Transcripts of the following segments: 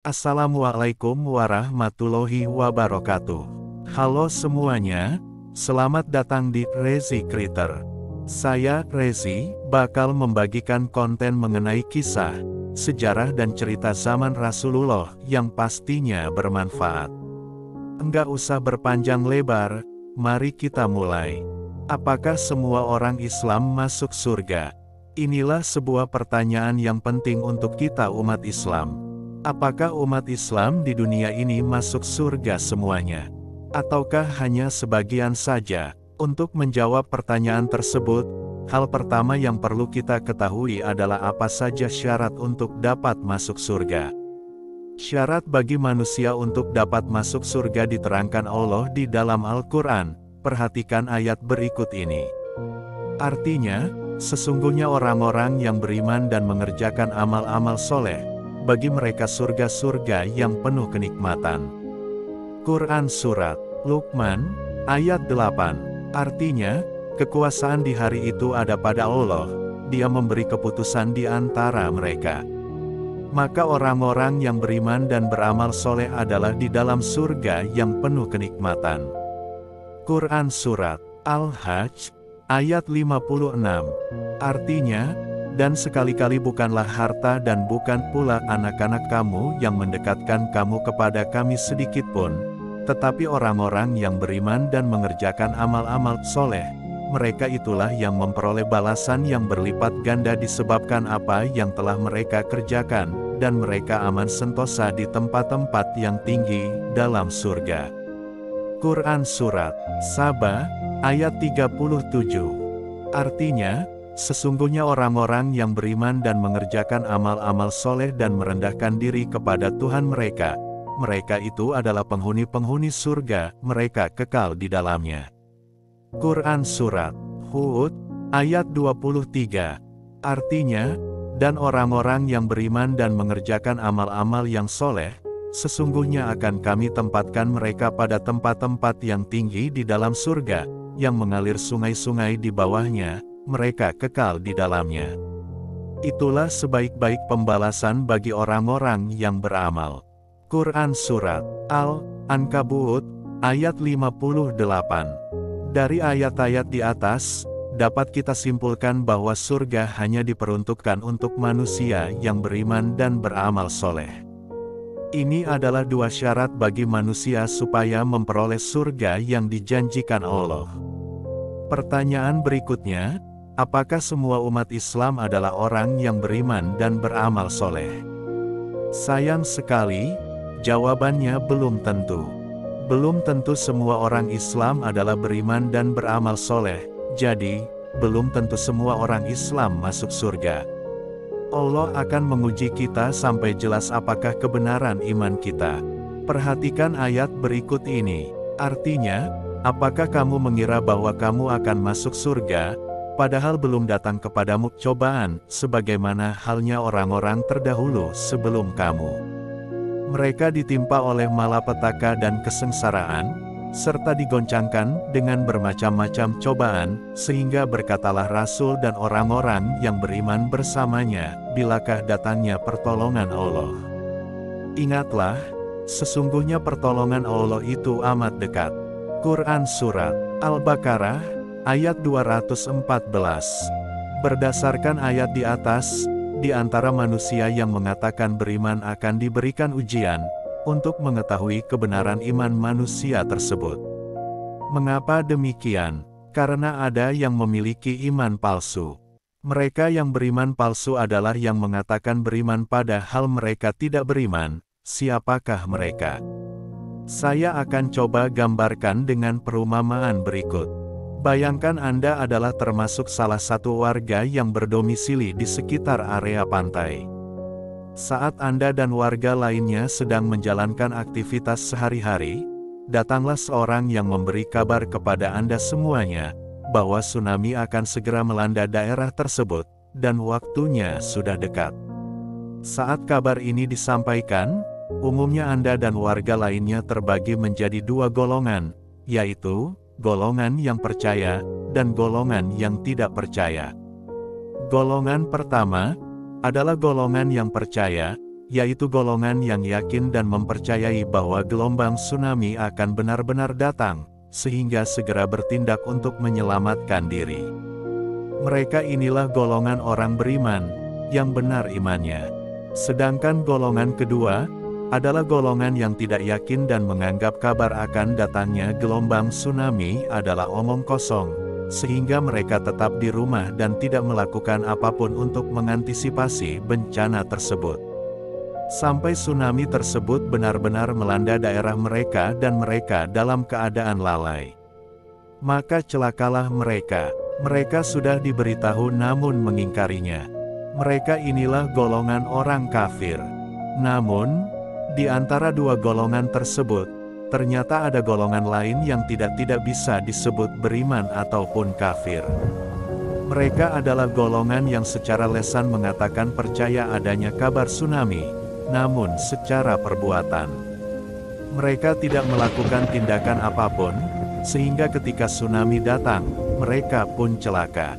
Assalamualaikum warahmatullahi wabarakatuh. Halo semuanya, selamat datang di Rezi Creator. Saya, Rezi, bakal membagikan konten mengenai kisah, sejarah dan cerita zaman Rasulullah yang pastinya bermanfaat. Enggak usah berpanjang lebar, mari kita mulai. Apakah semua orang Islam masuk surga? Inilah sebuah pertanyaan yang penting untuk kita umat Islam. Apakah umat Islam di dunia ini masuk surga semuanya? Ataukah hanya sebagian saja? Untuk menjawab pertanyaan tersebut, hal pertama yang perlu kita ketahui adalah apa saja syarat untuk dapat masuk surga. Syarat bagi manusia untuk dapat masuk surga diterangkan Allah di dalam Al-Quran. Perhatikan ayat berikut ini. Artinya, sesungguhnya orang-orang yang beriman dan mengerjakan amal-amal soleh, bagi mereka surga-surga yang penuh kenikmatan. Quran Surat Luqman, ayat 8. Artinya, kekuasaan di hari itu ada pada Allah, Dia memberi keputusan di antara mereka. Maka orang-orang yang beriman dan beramal soleh adalah di dalam surga yang penuh kenikmatan. Quran Surat Al-Hajj, ayat 56. Artinya, dan sekali-kali bukanlah harta dan bukan pula anak-anak kamu yang mendekatkan kamu kepada kami sedikitpun, tetapi orang-orang yang beriman dan mengerjakan amal-amal soleh, mereka itulah yang memperoleh balasan yang berlipat ganda disebabkan apa yang telah mereka kerjakan, dan mereka aman sentosa di tempat-tempat yang tinggi dalam surga. Quran Surat Saba, ayat 37. Artinya, sesungguhnya orang-orang yang beriman dan mengerjakan amal-amal soleh dan merendahkan diri kepada Tuhan mereka, mereka itu adalah penghuni-penghuni surga, mereka kekal di dalamnya. Quran Surat Hud, ayat 23. Artinya, dan orang-orang yang beriman dan mengerjakan amal-amal yang soleh, sesungguhnya akan kami tempatkan mereka pada tempat-tempat yang tinggi di dalam surga, yang mengalir sungai-sungai di bawahnya, mereka kekal di dalamnya. Itulah sebaik-baik pembalasan bagi orang-orang yang beramal. Quran Surat Al-Ankabut, ayat 58. Dari ayat-ayat di atas, dapat kita simpulkan bahwa surga hanya diperuntukkan untuk manusia yang beriman dan beramal soleh. Ini adalah dua syarat bagi manusia supaya memperoleh surga yang dijanjikan Allah. Pertanyaan berikutnya, apakah semua umat Islam adalah orang yang beriman dan beramal soleh? Sayang sekali, jawabannya belum tentu. Belum tentu semua orang Islam adalah beriman dan beramal soleh, jadi, belum tentu semua orang Islam masuk surga. Allah akan menguji kita sampai jelas apakah kebenaran iman kita. Perhatikan ayat berikut ini. Artinya, apakah kamu mengira bahwa kamu akan masuk surga, padahal belum datang kepadamu cobaan, sebagaimana halnya orang-orang terdahulu sebelum kamu. Mereka ditimpa oleh malapetaka dan kesengsaraan, serta digoncangkan dengan bermacam-macam cobaan, sehingga berkatalah Rasul dan orang-orang yang beriman bersamanya, bilakah datangnya pertolongan Allah. Ingatlah, sesungguhnya pertolongan Allah itu amat dekat. Quran Surat Al-Baqarah, ayat 214. Berdasarkan ayat di atas, di antara manusia yang mengatakan beriman akan diberikan ujian, untuk mengetahui kebenaran iman manusia tersebut. Mengapa demikian? Karena ada yang memiliki iman palsu. Mereka yang beriman palsu adalah yang mengatakan beriman padahal mereka tidak beriman. Siapakah mereka? Saya akan coba gambarkan dengan perumpamaan berikut. Bayangkan Anda adalah termasuk salah satu warga yang berdomisili di sekitar area pantai. Saat Anda dan warga lainnya sedang menjalankan aktivitas sehari-hari, datanglah seorang yang memberi kabar kepada Anda semuanya, bahwa tsunami akan segera melanda daerah tersebut, dan waktunya sudah dekat. Saat kabar ini disampaikan, umumnya Anda dan warga lainnya terbagi menjadi dua golongan, yaitu, golongan yang percaya, dan golongan yang tidak percaya. Golongan pertama adalah golongan yang percaya, yaitu golongan yang yakin dan mempercayai bahwa gelombang tsunami akan benar-benar datang, sehingga segera bertindak untuk menyelamatkan diri. Mereka inilah golongan orang beriman, yang benar imannya. Sedangkan golongan kedua, adalah golongan yang tidak yakin dan menganggap kabar akan datangnya gelombang tsunami adalah omong kosong, sehingga mereka tetap di rumah dan tidak melakukan apapun untuk mengantisipasi bencana tersebut. Sampai tsunami tersebut benar-benar melanda daerah mereka dan mereka dalam keadaan lalai. Maka celakalah mereka. Mereka sudah diberitahu namun mengingkarinya. Mereka inilah golongan orang kafir. Namun, di antara dua golongan tersebut, ternyata ada golongan lain yang tidak bisa disebut beriman ataupun kafir. Mereka adalah golongan yang secara lisan mengatakan percaya adanya kabar tsunami, namun secara perbuatan mereka tidak melakukan tindakan apapun, sehingga ketika tsunami datang, mereka pun celaka.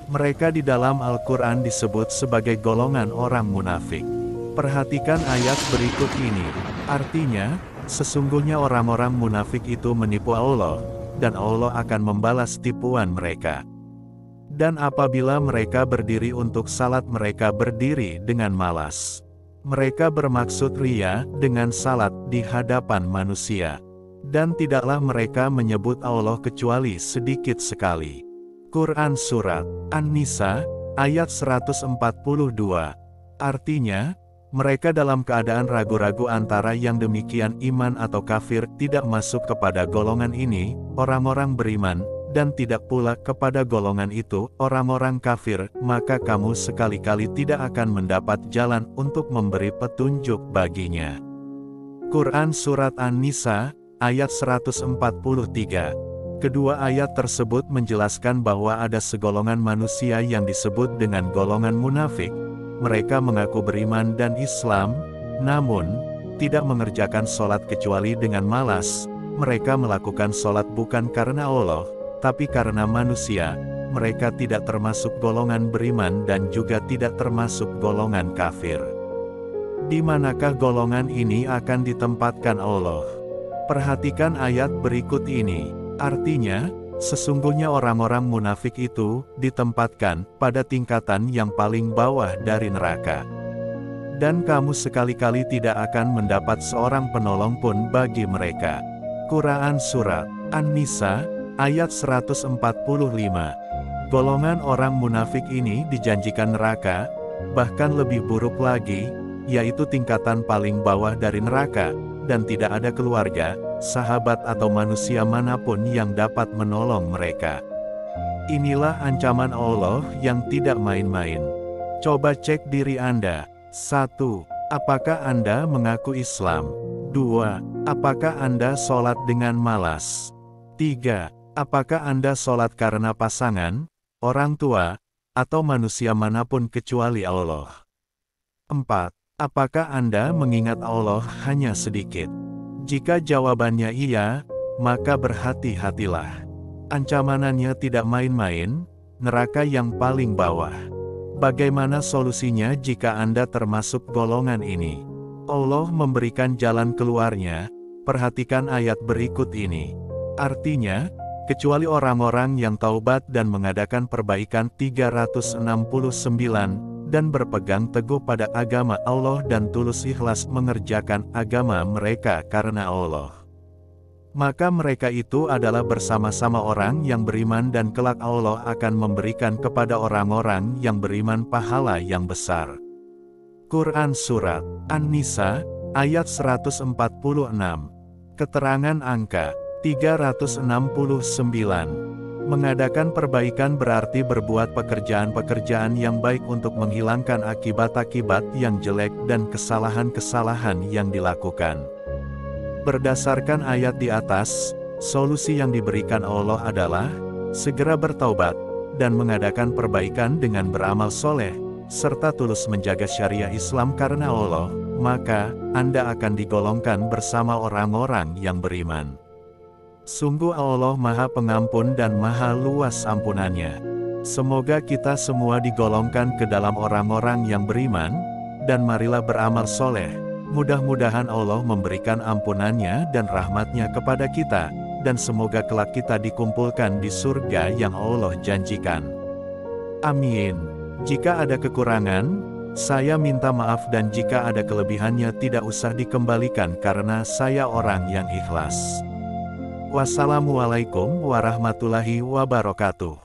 Mereka di dalam Al-Quran disebut sebagai golongan orang munafik. Perhatikan ayat berikut ini. Artinya, sesungguhnya orang-orang munafik itu menipu Allah, dan Allah akan membalas tipuan mereka. Dan apabila mereka berdiri untuk salat, mereka berdiri dengan malas. Mereka bermaksud ria dengan salat di hadapan manusia. Dan tidaklah mereka menyebut Allah kecuali sedikit sekali. Quran Surat An-Nisa, ayat 142. Artinya, mereka dalam keadaan ragu-ragu antara yang demikian iman atau kafir, tidak masuk kepada golongan ini, orang-orang beriman, dan tidak pula kepada golongan itu, orang-orang kafir, maka kamu sekali-kali tidak akan mendapat jalan untuk memberi petunjuk baginya. Quran Surat An-Nisa, ayat 143. Kedua ayat tersebut menjelaskan bahwa ada segolongan manusia yang disebut dengan golongan munafik. Mereka mengaku beriman dan Islam, namun, tidak mengerjakan sholat kecuali dengan malas. Mereka melakukan sholat bukan karena Allah, tapi karena manusia. Mereka tidak termasuk golongan beriman dan juga tidak termasuk golongan kafir. Di manakah golongan ini akan ditempatkan Allah? Perhatikan ayat berikut ini. Artinya, sesungguhnya orang-orang munafik itu ditempatkan pada tingkatan yang paling bawah dari neraka. Dan kamu sekali-kali tidak akan mendapat seorang penolong pun bagi mereka. Quran Surat An-Nisa, ayat 145. Golongan orang munafik ini dijanjikan neraka, bahkan lebih buruk lagi, yaitu tingkatan paling bawah dari neraka, dan tidak ada keluarga, sahabat atau manusia manapun yang dapat menolong mereka. Inilah ancaman Allah yang tidak main-main. Coba cek diri Anda. 1. Apakah Anda mengaku Islam? 2. Apakah Anda sholat dengan malas? 3. Apakah Anda sholat karena pasangan, orang tua, atau manusia manapun kecuali Allah? 4. Apakah Anda mengingat Allah hanya sedikit? Jika jawabannya iya, maka berhati-hatilah. Ancamanannya tidak main-main, neraka yang paling bawah. Bagaimana solusinya jika Anda termasuk golongan ini? Allah memberikan jalan keluarnya. Perhatikan ayat berikut ini. Artinya, kecuali orang-orang yang taubat dan mengadakan perbaikan 369, dan berpegang teguh pada agama Allah dan tulus ikhlas mengerjakan agama mereka karena Allah. Maka mereka itu adalah bersama-sama orang yang beriman dan kelak Allah akan memberikan kepada orang-orang yang beriman pahala yang besar. Quran Surat An-Nisa, ayat 146. Keterangan angka 369. Mengadakan perbaikan berarti berbuat pekerjaan-pekerjaan yang baik untuk menghilangkan akibat-akibat yang jelek dan kesalahan-kesalahan yang dilakukan. Berdasarkan ayat di atas, solusi yang diberikan Allah adalah segera bertaubat dan mengadakan perbaikan dengan beramal soleh, serta tulus menjaga syariah Islam karena Allah, maka Anda akan digolongkan bersama orang-orang yang beriman. Sungguh Allah Maha Pengampun dan Maha Luas ampunannya. Semoga kita semua digolongkan ke dalam orang-orang yang beriman, dan marilah beramal soleh. Mudah-mudahan Allah memberikan ampunannya dan rahmatnya kepada kita, dan semoga kelak kita dikumpulkan di surga yang Allah janjikan. Amin. Jika ada kekurangan, saya minta maaf, dan jika ada kelebihannya tidak usah dikembalikan karena saya orang yang ikhlas. Wassalamualaikum warahmatullahi wabarakatuh.